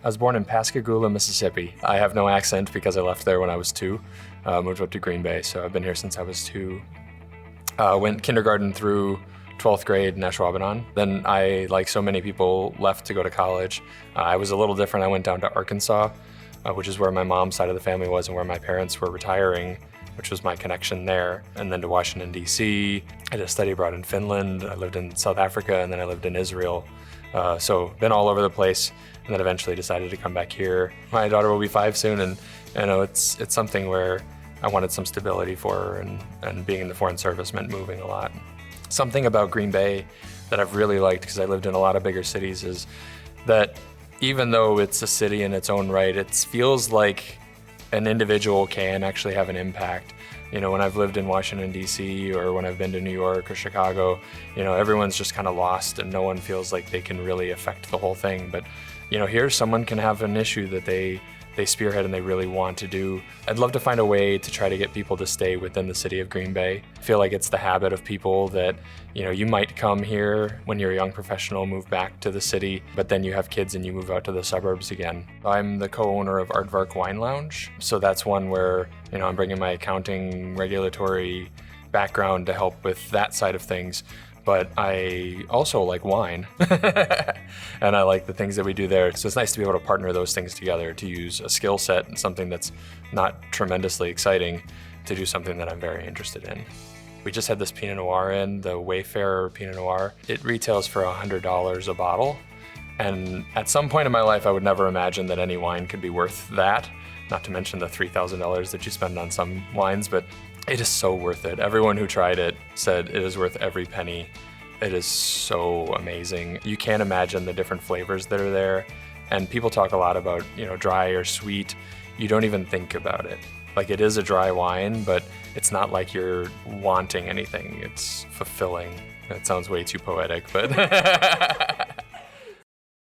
I was born in Pascagoula, Mississippi. I have no accent because I left there when I was 2. Moved up to Green Bay, so I've been here since I was 2. Went kindergarten through 12th grade in Ashwaubenon. Then I, like so many people, left to go to college. I was a little different. I went down to Arkansas, which is where my mom's side of the family was and where my parents were retiring, which was my connection there. And then to Washington, D.C. I did a study abroad in Finland. I lived in South Africa, and then I lived in Israel. So been all over the place, and then eventually decided to come back here. My daughter will be 5 soon, and it's something where I wanted some stability for her, and being in the Foreign Service meant moving a lot. Something about Green Bay that I've really liked, because I lived in a lot of bigger cities, is that even though it's a city in its own right, it feels like an individual can actually have an impact. When I've lived in Washington, D.C., or when I've been to New York or Chicago, everyone's just kind of lost and no one feels like they can really affect the whole thing. But, here someone can have an issue that they spearhead and they really want to do. I'd love to find a way to try to get people to stay within the city of Green Bay. I feel like it's the habit of people that, you might come here when you're a young professional, move back to the city, but then you have kids and you move out to the suburbs again. I'm the co-owner of Aardvark Wine Lounge, so that's one where, I'm bringing my accounting, regulatory background to help with that side of things. But I also like wine, and I like the things that we do there. So it's nice to be able to partner those things together, to use a skill set and something that's not tremendously exciting to do something that I'm very interested in. We just had this Pinot Noir in, the Wayfarer Pinot Noir. It retails for $100 a bottle. And at some point in my life, I would never imagine that any wine could be worth that. Not to mention the $3,000 that you spend on some wines, but it is so worth it. Everyone who tried it said it is worth every penny. It is so amazing. You can't imagine the different flavors that are there. And people talk a lot about, dry or sweet. You don't even think about it. Like, it is a dry wine, but it's not like you're wanting anything. It's fulfilling. That sounds way too poetic, but